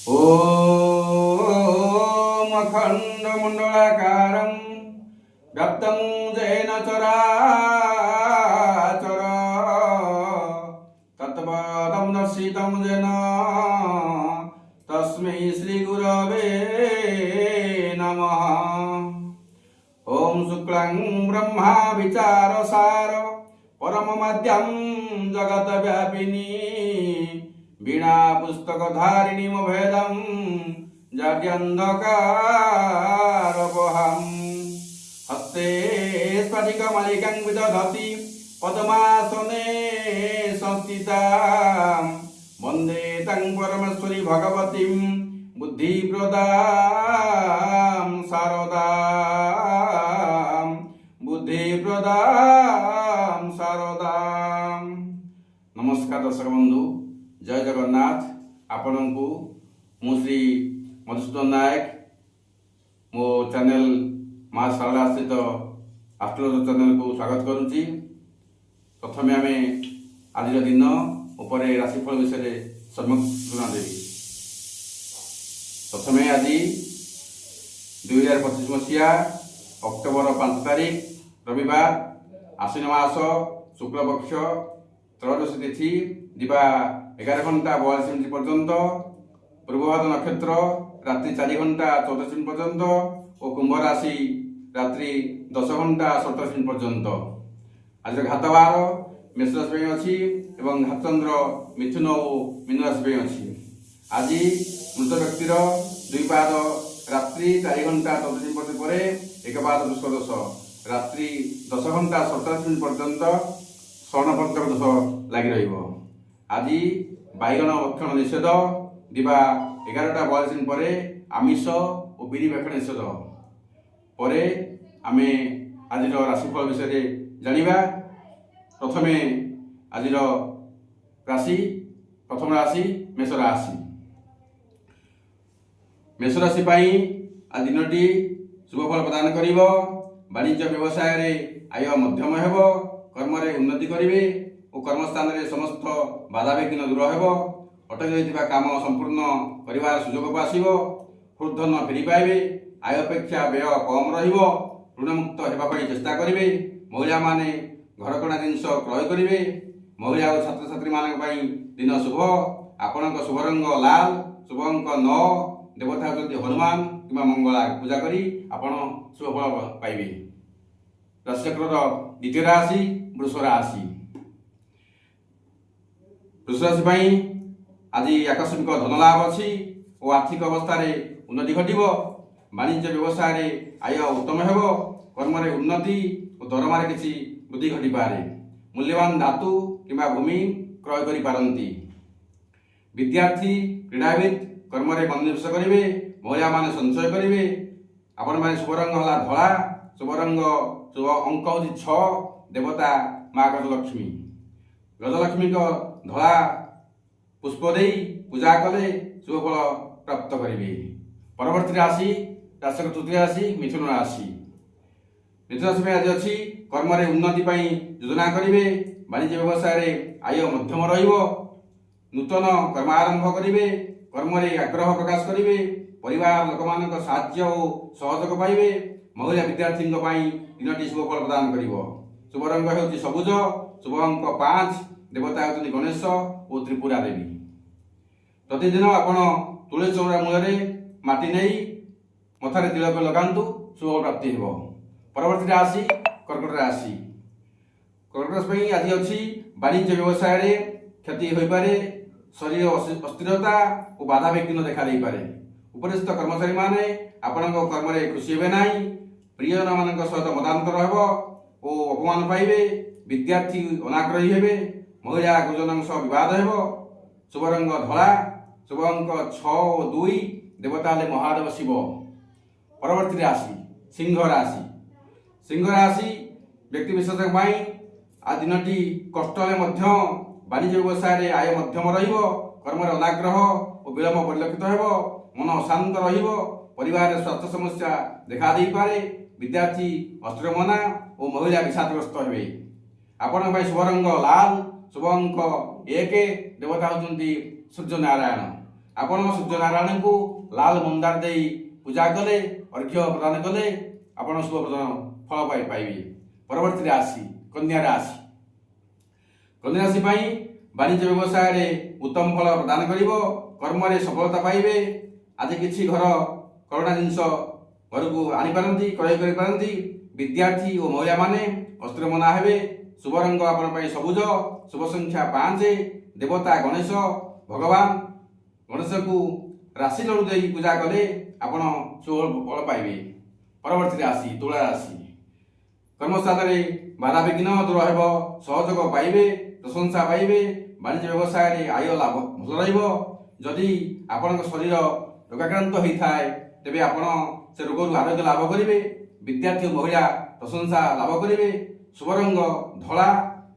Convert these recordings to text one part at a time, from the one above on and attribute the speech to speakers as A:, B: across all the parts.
A: ओम अखंडमंडलाकारं व्याप्तं येन चराचर तत्पदं दर्शितं येन तस्मै श्रीगुरवे नमः। ओम शुक्लं ब्रह्मा विचारसार परममद्यं जगद्व्यापिनी वीणा पुस्तकधारिणीमभेदं जाड्यन्धकारपहं हस्ते स्फटिकमलिकं विदधति पद्मासने संस्थितां वन्दे तं परमेश्वरी भगवतीं बुद्धिप्रदां शारदां बुद्धिप्रदां शारदां। नमस्कार दर्शक बंधु, जय जगन्नाथ। आपण को मु श्री मधुसूदन नायक मो चैनल माँ शारदा स्थित एस्ट्रोलॉजी चैनल को स्वागत करुच्ची। प्रथम आम आज दिन उपर राशिफल विषय सम्यक सूचना देवी। प्रथम आज 2025 मसीहा अक्टोबर 5 तारीख रविवार आश्विन मास शुक्लपक्ष त्रयोदशी तिथि दिवा 11 घंटा 42 मिनिट पर्यंत, पूर्वभाद्र नक्षत्र रात्रि 4 घंटा 14 मिनिट पर्यंत और कुंभ राशि रात्रि 10 घंटा 27 मिनिट पर्यंत। आज घातवार मेष राशि अच्छी एवं घातचंद्र मिथुन और मीन राशि अच्छी। आज मृत व्यक्तिर द्विपाद रात्रि 4 घंटा 14 मिनिट पर एक पाद दुष्कदोष रात्रि 10 घंटा 27 मिनिट पर्यंत स्वर्णपंचक दोष लगी रहिबो। आज बैगण भक्षण निषेध दिवा 11टा 42 मिनिट पर आमिष और बिरी भक्षण निषेध पर आम आज राशिफल विषय जानिबा। प्रथमे आज राशि प्रथम राशि मेष राशि। मेष राशि आज दिनटी शुभफल प्रदान करिबो। वाणिज्य व्यवसाय रे आय मध्यम हेबो। कर्म रे उन्नति करिवे और कर्मस्थान रे समस्त बाधा विघ्न दूर हेबो। अटकी रहिथिबा काम संपूर्ण परिवार सुयोग को आसीबो। हृदधन फेरी पाइबे। आय अपेक्षा व्यय कम रहिबो। ऋणमुक्त हेबा पई चेष्टा करिवे। महिला माने घरकणा जिनिष क्रय करिवे। महिला और छात्र छात्री मानक पई दिन शुभ। आपनक शुभ रंग लाल, शुभ अंक 9। देवता होती हनुमान किंवा मंगला पूजा करी आपण शुभ फल पाइबे। राशिचक्र द्वितीय राशि वृष राशि। वृष राशि आज आकस्मिक धन लाभ अच्छी और आर्थिक अवस्था उन्नति घटव। वाणिज्य व्यवसाय आय उत्तम हेब। कर्म उन्नति और दरमा किसी वृद्धि घटी पारे। मूल्यवान धातु किंवा भूमि क्रय करि पारंती। विद्यार्थी क्रीड़ाविद कर्म मनोनिवेश करेंगे। महिला माने संचय करेंगे। आपण माने शुभ रंग हला धला, शुभ रंग शुभ अंक होती 6। देवता माँ गजलक्ष्मी। गजलक्ष्मी को धला पुष्प दे पूजा कले शुभ फल प्राप्त करेंगे। परवर्ती राशि राशि तृतीय राशि मिथुन राशि। मिथुन राशि आज अच्छी कर्म उन्नति योजना करेंगे। वाणिज्य व्यवसाय आय मध्यम रहिबो। नूतन कर्म आरंभ करेंगे। कर्म आग्रह प्रकाश करेंगे। परिवार लोक मानक साहाय्य और सहयोग पाइबे। महिला विद्यार्थी दिनटी शुभ फल प्रदान करिवो। शुभ रंग हेउची सबुज, शुभ अंक 5। देवता होती गणेश और त्रिपुरा देवी। प्रतिदिन आपण तुलसी चौरा मूल माटी नहीं मथारे तिलक लगांतु, शुभ प्राप्ति हेबो। परवर्ती राशि कर्कट राशि। कर्कट राशि आज अच्छी वाणिज्य व्यवसाय क्षति हो पारे। शरीर अस्थिरता और बाधा विघ्न देखा दे पारे। उपरिस्थ कर्मचारी माने आपण कर्म खुशी हे ना। प्रियजन मान सहित मतांतर हेबो और अपमान पाइबे। विद्यार्थी अनाग्रही हेबे। महिला गुरुजन सह विवाद हेबो। शुभ रंग धला, शुभ अंक 6 और 2। देवता ले महादेव शिव। परवर्ती राशि सिंह राशि। सिंह राशि व्यक्ति विशेष आज दिनटी कष्ट वाणिज्य व्यवसाय आय मध्यम रहिबो। कर्म अनाग्रह और विलंब परिलक्षित हेबो। मन अशांत रहिबो। परिवार स्वास्थ्य समस्या देखा दे पारे। विद्यार्थी अस्थिरमना और महिला विषादग्रस्त हेबे। आपण शुभ रंग लाल, शुभ अंक 1। देवता होती सूर्य नारायण। ଆପଣ ସୂର୍ଯ୍ୟନାରାୟଣଙ୍କୁ ଲାଲ ମନ୍ଦାର ଦେଇ ପୂଜା କଲେ, ଅର୍ଘ୍ୟ ପ୍ରଦାନ କଲେ ଆପଣ ଶୁଭପ୍ରଦ ଫଳ ପାଇବେ। ପରବର୍ତ୍ତୀ ରାଶି କନ୍ୟା ରାଶି। କନ୍ୟା ରାଶି ପାଇଁ ବାଣିଜ୍ୟ ବ୍ୟବସାୟରେ ଉତ୍ତମ ଫଳ ପ୍ରଦାନ କରିବ, କର୍ମରେ ସଫଳତା ପାଇବେ। ଆଜି କିଛି ଘର କରଣା ଜିନିଷ ଘରକୁ ଆଣିପାରନ୍ତି, କ୍ରୟ କରିପାରନ୍ତି। ବିଦ୍ୟାର୍ଥୀ ଓ ମହିଳାମାନେ ବସ୍ତ୍ରମନା ହେବେ। ଶୁଭ ରଙ୍ଗ ଆପଣ ପାଇଁ ସବୁଜ, ଶୁଭ ସଂଖ୍ୟା 5। ଦେବତା ଗଣେଶ ଭଗବାନ ଗଣେଶଙ୍କୁ ରାଶି ଲଡୁ ଦେଇ ପୂଜା କଲେ ଆପଣ ଶୁଭ ଫଳ ପାଇବେ। ପରବର୍ତ୍ତୀ ରାଶି ତୁଳା ରାଶି। କର୍ମସ୍ଥାନରେ ବାଧାବିଘ୍ନ ଦୂର ହେବ, ସହଯୋଗ ପାଇବେ, ପ୍ରଶଂସା ପାଇବେ। ବାଣିଜ୍ୟ ବ୍ୟବସାୟରେ ଆୟ ଲାଭ ଭଲ ରହିବ। ଯଦି ଆପଣଙ୍କ ଶରୀର ରୋଗାକ୍ରାନ୍ତ ହୋଇଥାଏ ତେବେ ଆପଣ ସେ ରୋଗରୁ ଆରୋଗ୍ୟ ଲାଭ କରିବେ। ବିଦ୍ୟାର୍ଥୀ ଓ ମହିଳା ପ୍ରଶଂସା ଲାଭ କରିବେ। ଶୁଭ ରଙ୍ଗ ଧଳା,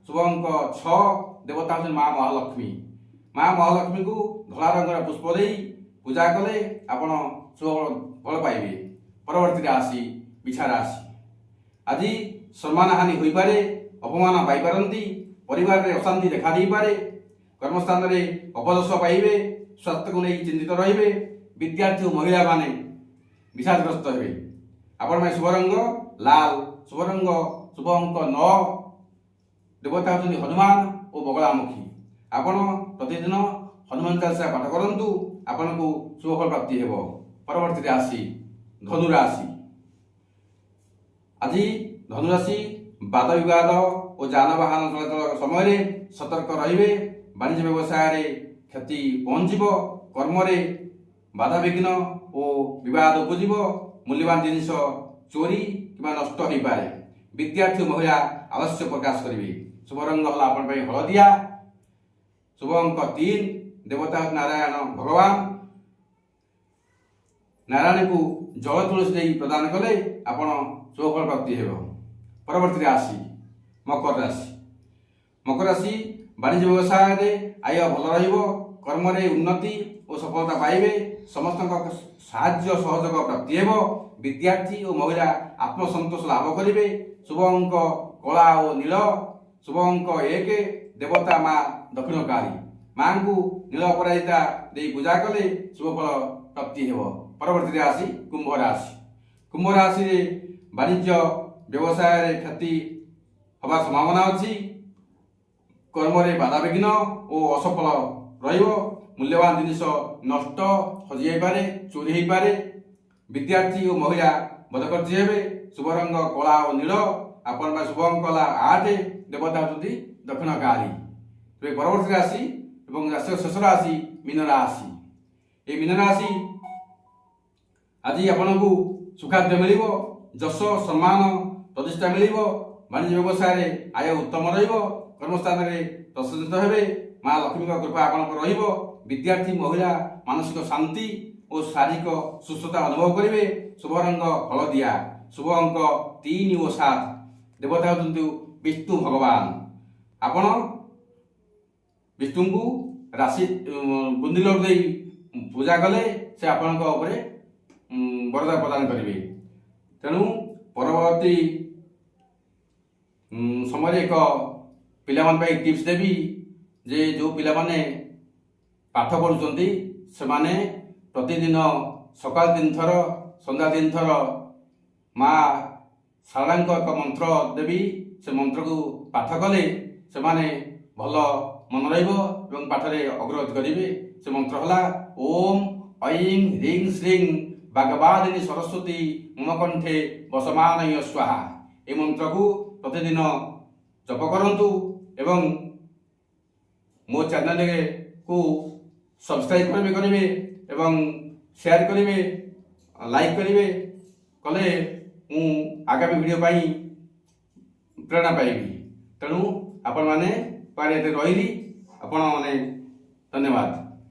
A: ଶୁଭ ଅଙ୍କ 6। ଦେବତା ହେଉଛନ୍ତି ମା ମହାଲକ୍ଷ୍ମୀ। ମା ମହାଲକ୍ଷ୍ମୀଙ୍କୁ ଧଳା ରଙ୍ଗର ପୁଷ୍ପ ଦେଇ ପୂଜା କଲେ ଆପଣ ଶୁଭ ଫଳ ପାଇବେ। ପରବର୍ତ୍ତୀ ରାଶି ବିଛା ରାଶି। ଆଜି ସମ୍ମାନ ହାନି ହୋଇପାରେ, ଅପମାନ ପାଇପାରନ୍ତି, ପରିବାରରେ ଅଶାନ୍ତି ଦେଖା ଦେଇପାରେ, କର୍ମସ୍ଥାନରେ ଅପଯଶ ପାଇବେ, ସ୍ୱାସ୍ଥ୍ୟକୁ ନେଇ ଚିନ୍ତିତ ରହିବେ। ବିଦ୍ୟାର୍ଥୀ ଓ ମହିଳାମାନେ ବିଷାଦଗ୍ରସ୍ତ ହେବେ। ଆପଣ ପାଇଁ ଶୁଭ ରଙ୍ଗ ଲାଲ, ଶୁଭ ରଙ୍ଗ ଶୁଭ ଅଙ୍କ 9। ଦେବତା ହେଉଛନ୍ତି ହନୁମାନ ଓ ବଗଳାମୁଖୀ। ଆପଣ ପ୍ରତିଦିନ ହନୁମାନ ଚାଳିଶା ପାଠ କରନ୍ତୁ, ଆପଣଙ୍କୁ ଶୁଭ ଫଳ ପ୍ରାପ୍ତି ହେବ। ପରବର୍ତ୍ତୀ ରାଶି ଧନୁରାଶି। ଆଜି ଧନୁରାଶି ବାଦ ବିବାଦ ଓ ଯାନବାହନ ଚଳାଚଳ ସମୟରେ ସତର୍କ ରହିବେ। ବାଣିଜ୍ୟ ବ୍ୟବସାୟରେ କ୍ଷତି ପହଞ୍ଚିବ, କର୍ମରେ ବାଧାବିଘ୍ନ ଓ ବିବାଦ ଉପୁଜିବ। ମୂଲ୍ୟବାନ ଜିନିଷ ଚୋରି କିମ୍ବା ନଷ୍ଟ ହୋଇପାରେ। ବିଦ୍ୟାର୍ଥୀ ମହିଳା ଆବଶ୍ୟକ ପ୍ରକାଶ କରିବେ। ଶୁଭ ରଙ୍ଗ ହେଲା ଆପଣ ପାଇଁ ହଳଦିଆ, ଶୁଭ ଅଙ୍କ 3। ଦେବତା ନାରାୟଣ ଭଗବାନ ନାରାୟଣଙ୍କୁ ଜଳ ତୁଳସୀ ଦେଇ ପ୍ରଦାନ କଲେ ଆପଣ ଶୁଭ ଫଳ ପ୍ରାପ୍ତି ହେବ। ପରବର୍ତ୍ତୀ ରାଶି ମକର ରାଶି। ମକର ରାଶି ବାଣିଜ୍ୟ ବ୍ୟବସାୟରେ ଆୟ ଭଲ ରହିବ, କର୍ମରେ ଉନ୍ନତି ଓ ସଫଳତା ପାଇବେ। ସମସ୍ତଙ୍କ ସାହାଯ୍ୟ ସହଯୋଗ ପ୍ରାପ୍ତି ହେବ। ବିଦ୍ୟାର୍ଥୀ ଓ ମହିଳା ଆତ୍ମସନ୍ତୋଷ ଲାଭ କରିବେ। ଶୁଭ ଅଙ୍କ କଳା ଓ ନୀଳ, ଶୁଭ ଅଙ୍କ 1। ଦେବତା ମା ଦକ୍ଷିଣକାଳୀ। ମାଙ୍କୁ ନୀଳ ଅପରାଜିତା ଦେଇ ପୂଜା କଲେ ଶୁଭ ଫଳ ପ୍ରାପ୍ତି ହେବ। ପରବର୍ତ୍ତୀ ରାଶି କୁମ୍ଭ ରାଶି। କୁମ୍ଭ ରାଶିରେ ବାଣିଜ୍ୟ ବ୍ୟବସାୟରେ କ୍ଷତି ହେବାର ସମ୍ଭାବନା ଅଛି। କର୍ମରେ ବାଧାବିଘ୍ନ ଓ ଅସଫଳ ରହିବ। ମୂଲ୍ୟବାନ ଜିନିଷ ନଷ୍ଟ, ହଜିଯାଇପାରେ, ଚୋରି ହୋଇପାରେ। ବିଦ୍ୟାର୍ଥୀ ଓ ମହିଳା ବଦକର୍ତ୍ତୀ ହେବେ। ଶୁଭ ରଙ୍ଗ କଳା ଓ ନୀଳ। ଆପଣ ପାଇଁ ଶୁଭ ଅଙ୍କ ହେଲା 8। ଦେବତା ହେଉଛନ୍ତି ଦକ୍ଷିଣକାଳୀ। ତେବେ ପରବର୍ତ୍ତୀ ରାଶି ଏବଂ ରାଶିର ଶେଷ ରାଶି ମୀନ ରାଶି। ଏହି ମୀନ ରାଶି ଆଜି ଆପଣଙ୍କୁ ସୁଖାଦ୍ୟ ମିଳିବ, ଯଶ ସମ୍ମାନ ପ୍ରତିଷ୍ଠା ମିଳିବ। ବାଣିଜ୍ୟ ବ୍ୟବସାୟରେ ଆୟ ଉତ୍ତମ ରହିବ, କର୍ମସ୍ଥାନରେ ପ୍ରଶଂସିତ ହେବେ। ମା ଲକ୍ଷ୍ମୀଙ୍କ କୃପା ଆପଣଙ୍କର ରହିବ। ବିଦ୍ୟାର୍ଥୀ ମହିଳା ମାନସିକ ଶାନ୍ତି ଓ ଶାରୀରିକ ସୁସ୍ଥତା ଅନୁଭବ କରିବେ। ଶୁଭ ରଙ୍ଗ ହଳଦିଆ, ଶୁଭ ଅଙ୍କ 3 ଓ 7। ଦେବତା ହେଉଛନ୍ତି ବିଷ୍ଣୁ ଭଗବାନ। ଆପଣ ବିଷ୍ଣୁଙ୍କୁ ରାଶି ବୁନ୍ଦି ଲଡୁ ଦେଇ ପୂଜା କଲେ ସେ ଆପଣଙ୍କ ଉପରେ ବରଦାନ ପ୍ରଦାନ କରିବେ। ତେଣୁ ପରବର୍ତ୍ତୀ ସମୟରେ ଏକ ପିଲାମାନଙ୍କ ପାଇଁ ଟିପ୍ସ ଦେବି ଯେ ଯେଉଁ ପିଲାମାନେ ପାଠ ପଢ଼ୁଛନ୍ତି ସେମାନେ ପ୍ରତିଦିନ ସକାଳ 3 ଥର, ସନ୍ଧ୍ୟା 3 ଥର ମା ଶାରଳାଙ୍କ ଏକ ମନ୍ତ୍ର ଦେବି। ସେ ମନ୍ତ୍ରକୁ ପାଠ କଲେ ସେମାନେ ଭଲ ମନେ ରହିବ ଏବଂ ପାଠରେ ଅଗ୍ରଗତି କରିବେ। ସେ ମନ୍ତ୍ର ହେଲା ଓମ୍ ଐଂ ହ୍ରିଂ ଶ୍ରୀଂ ଭାଗବାଦିନୀ ସରସ୍ୱତୀ ମମ କଣ୍ଠେ ବସମାନୟ ସ୍ୱାହା। ଏହି ମନ୍ତ୍ରକୁ ପ୍ରତିଦିନ ଜପ କରନ୍ତୁ ଏବଂ ମୋ ଚ୍ୟାନେଲକୁ ସବସ୍କ୍ରାଇବ୍ କରିବେ ଏବଂ ସେୟାର କରିବେ, ଲାଇକ୍ କରିବେ। କଲେ ମୁଁ ଆଗାମୀ ଭିଡ଼ିଓ ପାଇଁ ପ୍ରେରଣା ପାଇବି। ତେଣୁ ଆପଣମାନେ ରହିଲି ଆପଣମାନେ ଧନ୍ୟବାଦ।